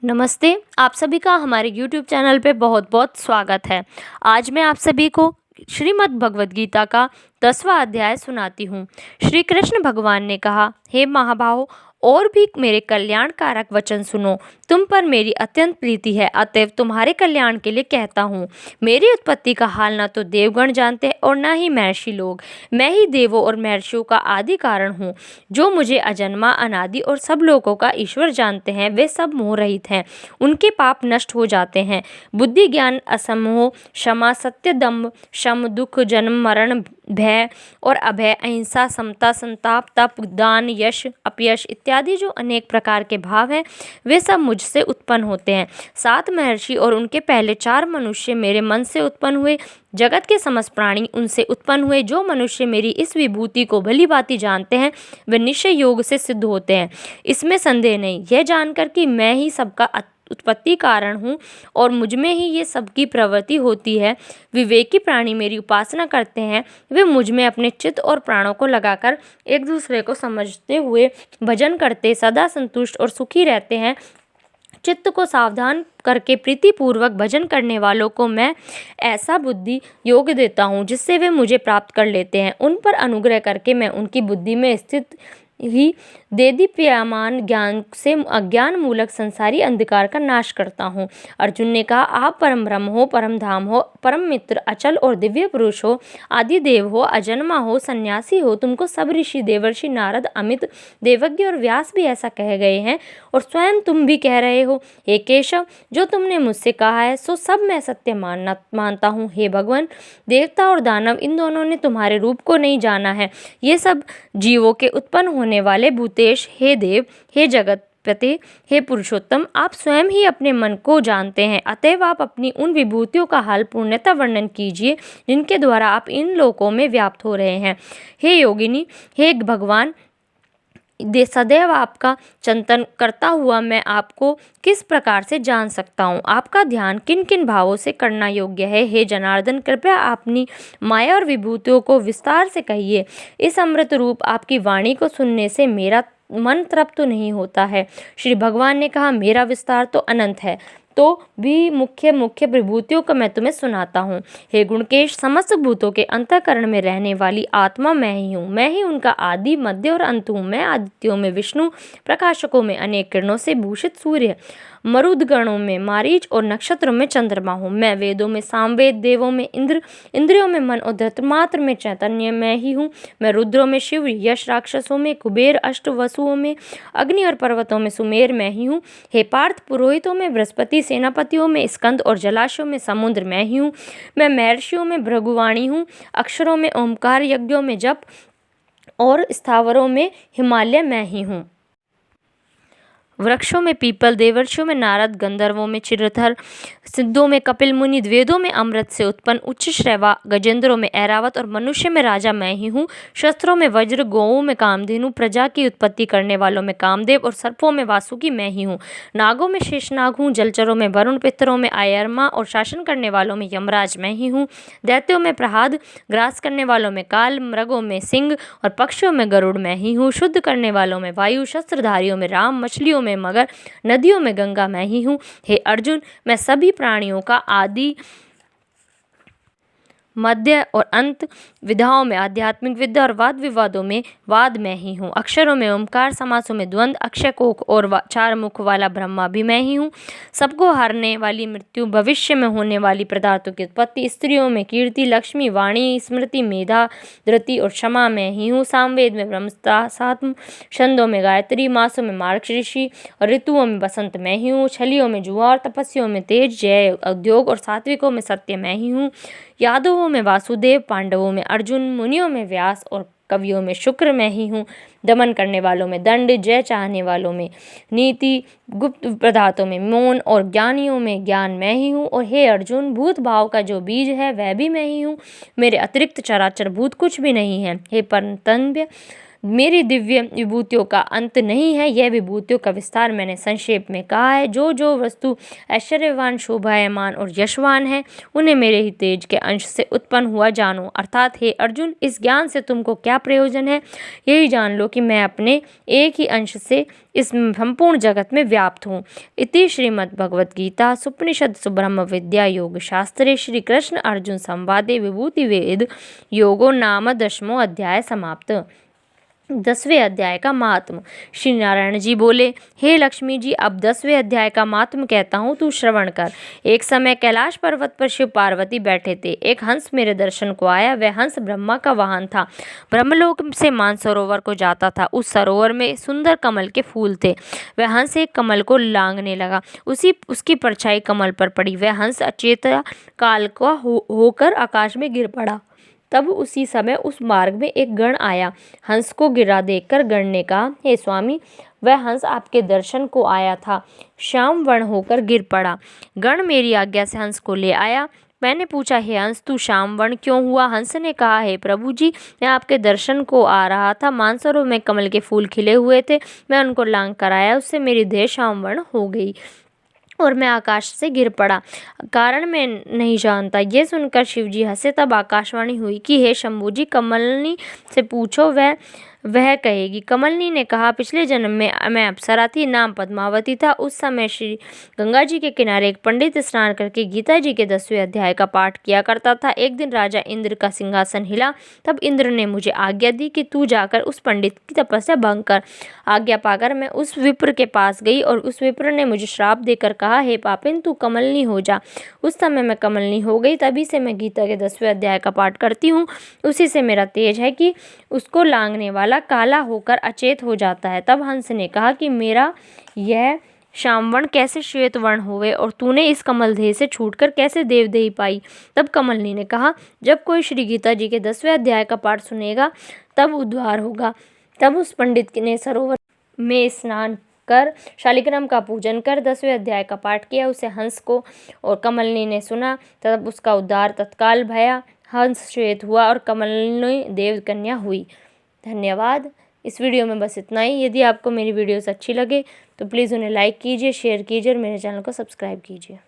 नमस्ते, आप सभी का हमारे YouTube चैनल पे बहुत-बहुत स्वागत है। आज मैं आप सभी को श्रीमद् भगवद गीता का 10वां अध्याय सुनाती हूँ। श्री कृष्ण भगवान ने कहा, हे महाबाहो, और भी मेरे कल्याणकारक वचन सुनो। तुम पर मेरी अत्यंत प्रीति है, अतएव तुम्हारे कल्याण के लिए कहता हूँ। मेरी उत्पत्ति का हाल न तो देवगण जानते हैं और न ही महर्षि लोग। मैं ही देवों और महर्षियों का आदि कारण हूँ। जो मुझे अजन्मा, अनादि और सब लोगों का ईश्वर जानते हैं, वे सब मोह रहित हैं। उनके पाप नष्ट हो जाते हैं। बुद्धि, ज्ञान, असमोह, क्षमा, सत्य, दम्भ, शम, दुख, जन्म, मरण, भय और अभय, अहिंसा, समता, संताप, तप, दान, यश, अपयश इत्यादि जो अनेक प्रकार के भाव हैं, वे सब मुझसे उत्पन्न होते हैं। 7 महर्षि और उनके पहले 4 मनुष्य मेरे मन से उत्पन्न हुए। जगत के समस्त प्राणी उनसे उत्पन्न हुए। जो मनुष्य मेरी इस विभूति को भली भांति जानते हैं, वे निश्चय योग से सिद्ध होते हैं। इसमें संदेह नहीं। यह जानकर कि मैं ही सबका उत्पत्ति कारण हूँ और मुझ में ही ये सबकी प्रवृत्ति होती है, विवेकी प्राणी मेरी उपासना करते हैं। वे मुझ में अपने चित्त और प्राणों को लगाकर एक दूसरे को समझते हुए भजन करते सदा संतुष्ट और सुखी रहते हैं। चित्त को सावधान करके प्रीतिपूर्वक भजन करने वालों को मैं ऐसा बुद्धि योग देता हूँ जिससे वे मुझे प्राप्त कर लेते हैं। उन पर अनुग्रह करके मैं उनकी बुद्धि में स्थित ही देदीप्यमान ज्ञान से अज्ञान मूलक संसारी अंधकार का नाश करता हूँ। अर्जुन ने कहा, आप परम ब्रह्म हो, परम धाम हो, परम मित्र, अचल और दिव्य पुरुष हो, आदि देव हो, अजन्मा हो, सन्यासी हो। तुमको सब ऋषि, देवर्षि, नारद, अमित, देवज्ञ और व्यास भी ऐसा कह गए हैं और स्वयं तुम भी कह रहे हो। हे केशव, जो तुमने मुझसे कहा है सो सब मैं सत्य मानता हूँ। हे भगवान, देवता और दानव इन दोनों ने तुम्हारे रूप को नहीं जाना है। ये सब जीवों के उत्पन्न होने वाले भूतेश। हे देव, हे जगतपते, हे पुरुषोत्तम, आप स्वयं ही अपने मन को जानते हैं। अतएव आप अपनी उन विभूतियों का हाल पूर्णतः वर्णन कीजिए जिनके द्वारा आप इन लोकों में व्याप्त हो रहे हैं। हे योगिनी, हे भगवान, सदैव आपका चिंतन करता हुआ मैं आपको किस प्रकार से जान सकता हूँ? आपका ध्यान किन किन भावों से करना योग्य है? हे जनार्दन, कृपया अपनी माया और विभूतियों को विस्तार से कहिए। इस अमृत रूप आपकी वाणी को सुनने से मेरा मन तृप्त तो नहीं होता है। श्री भगवान ने कहा, मेरा विस्तार तो अनंत है, तो भी मुख्य मुख्य विभूतियों का मैं तुम्हें सुनाता हूँ। हे गुणकेश, समस्त भूतों के अंतःकरण में रहने वाली आत्मा मैं ही हूँ। मैं ही उनका आदि, मध्य और अंत हूँ। मैं आदित्यों में विष्णु, प्रकाशकों में अनेक किरणों से भूषित सूर्य, मरुदगणों में मारीच और नक्षत्रों में चंद्रमा हूँ। मैं वेदों में सामवेद, देवों में इंद्र, इंद्रियों में मन और धृतमात्र में चैतन्य मैं ही हूँ। मैं रुद्रों में शिव, यश राक्षसों में कुबेर, अष्ट वसुओं में अग्नि और पर्वतों में सुमेर मैं ही हूँ। हे पार्थ, पुरोहितों में बृहस्पति, सेनापतियों में स्कंद और जलाशयों में समुद्र मैं ही हूँ। मैं महर्षियों में भृगुवाणी हूँ, अक्षरों में ओमकार, यज्ञों में जप और स्थावरों में हिमालय मैं ही हूँ। वृक्षों में पीपल, देवर्षियों में नारद, गंधर्वों में चिरधर, सिद्धों में कपिल मुनि, वेदों में अमृत से उत्पन्न उच्च श्रवा, गजेंद्रों में ऐरावत और मनुष्य में राजा मैं ही हूँ। शस्त्रों में वज्र, गौओं में कामधेनु, प्रजा की उत्पत्ति करने वालों में कामदेव और सर्पों में वासुकी मैं ही हूँ। नागों में शेषनाग हूँ, जलचरों में वरुण, पितरों में आयरमा और शासन करने वालों में यमराज मैं ही हूँ। दैत्यों में प्रहाद, ग्रास करने वालों में काल, मृगों में सिंह और पक्षियों में गरुड़ मैं ही हूँ। शुद्ध करने वालों में वायु, शस्त्रधारियों में राम, मछलियों में मगर, नदियों में गंगा मैं ही हूँ। हे अर्जुन, मैं सभी प्राणियों का आदि, मध्य और अंत, विधाओं में आध्यात्मिक विद्या और वाद विवादों में वाद मैं ही हूँ। अक्षरों में ओमकार, समासों में द्वंद्व, अक्षय कोक और 4 मुख वाला ब्रह्मा भी मैं ही हूँ। सबको हारने वाली मृत्यु, भविष्य में होने वाली पदार्थों की उत्पत्ति, स्त्रियों में कीर्ति, लक्ष्मी, वाणी, स्मृति, मेधा, धृति और क्षमा मैं ही हूँ। सामवेद में ब्रह्मसात्म, छंदों में गायत्री, मासों में मार्गशीर्ष और ऋतुओं में बसंत मैं ही हूँ। छलियों में जुआ और तपस्वियों में तेज, जय, उद्योग और सात्विकों में सत्य मैं ही हूँ। यादवों में वासुदेव, पांडवों में अर्जुन, मुनियों में व्यास और कवियों में शुक्र मैं ही हूँ। दमन करने वालों में दंड, जय चाहने वालों में नीति, गुप्त पदार्थों में मौन और ज्ञानियों में ज्ञान मैं ही हूँ। और हे अर्जुन, भूत भाव का जो बीज है वह भी मैं ही हूँ। मेरे अतिरिक्त चराचर भूत कुछ भी नहीं है। हे परतन्व्य, मेरी दिव्य विभूतियों का अंत नहीं है, यह विभूतियों का विस्तार मैंने संक्षेप में कहा है। जो जो वस्तु ऐश्वर्यवान, शोभायमान और यशवान है, उन्हें मेरे ही तेज के अंश से उत्पन्न हुआ जानो। अर्थात हे अर्जुन, इस ज्ञान से तुमको क्या प्रयोजन है? यही जान लो कि मैं अपने एक ही अंश से इस संपूर्ण जगत में व्याप्त हूँ। इति श्रीमद्भगवद्गीता सुपनिषद सुब्रह्म विद्या योग शास्त्रे श्री कृष्ण अर्जुन संवादे विभूति वेद योगो नाम 10वां अध्याय समाप्त। 10वें अध्याय का महात्म। श्री नारायण जी बोले, हे लक्ष्मी जी, अब 10वें अध्याय का महात्म कहता हूँ, तू श्रवण कर। एक समय कैलाश पर्वत पर शिव पार्वती बैठे थे। एक हंस मेरे दर्शन को आया। वह हंस ब्रह्मा का वाहन था। ब्रह्मलोक से मानसरोवर को जाता था। उस सरोवर में सुंदर कमल के फूल थे। वह हंस एक कमल को लांघने लगा। उसकी परछाई कमल पर पड़ी। वह हंस अचेत काल का होकर आकाश में गिर पड़ा। तब उसी समय उस मार्ग में एक गण आया। हंस को गिरा देखकर गण ने कहा, हे स्वामी, वह हंस आपके दर्शन को आया था, श्याम वर्ण होकर गिर पड़ा। गण मेरी आज्ञा से हंस को ले आया। मैंने पूछा, हे हंस, तू श्याम वर्ण क्यों हुआ? हंस ने कहा, हे प्रभु जी, मैं आपके दर्शन को आ रहा था। मानसरोवर में कमल के फूल खिले हुए थे। मैं उनको लांघ कर आया। उससे मेरी देह श्याम वर्ण हो गई और मैं आकाश से गिर पड़ा। कारण मैं नहीं जानता। ये सुनकर शिवजी हंसे। तब आकाशवाणी हुई कि हे शंभू जी, कमलनी से पूछो, वह कहेगी। कमलनी ने कहा, पिछले जन्म में मैं अप्सरा थी, नाम पद्मावती था। उस समय श्री गंगा जी के किनारे एक पंडित स्नान करके गीता जी के 10वें अध्याय का पाठ किया करता था। एक दिन राजा इंद्र का सिंहासन हिला। तब इंद्र ने मुझे आज्ञा दी कि तू जाकर उस पंडित की तपस्या भंग कर। आज्ञा पाकर मैं उस विप्र के पास गई और उस विप्र ने मुझे श्राप देकर कहा, हे पापिन, तू कमलनी हो जा। उस समय मैं कमलनी हो गई। तभी से मैं गीता के 10वें अध्याय का पाठ करती हूँ। उसी से मेरा तेज है कि उसको लांघने वाला काला होकर अचेत हो जाता है। तब हंस ने कहा कि मेरा यह श्यामवर्ण कैसे श्वेत वर्ण हुए और तूने इस कमल देह से छूटकर कैसे देवदेही पाई? तब कमलनी ने कहा, जब कोई श्री गीता जी के 10वें अध्याय का पाठ सुनेगा तब उद्धार होगा। तब उस पंडित ने सरोवर में स्नान कर शालिग्राम का पूजन कर 10वें अध्याय का पाठ किया। उसे हंस को और कमलनी ने सुना। तब उसका उद्धार तत्काल भया। हंस श्वेत हुआ और कमलनी देव कन्या हुई। धन्यवाद। इस वीडियो में बस इतना ही। यदि आपको मेरी वीडियोस अच्छी लगे तो प्लीज़ उन्हें लाइक कीजिए, शेयर कीजिए और मेरे चैनल को सब्सक्राइब कीजिए।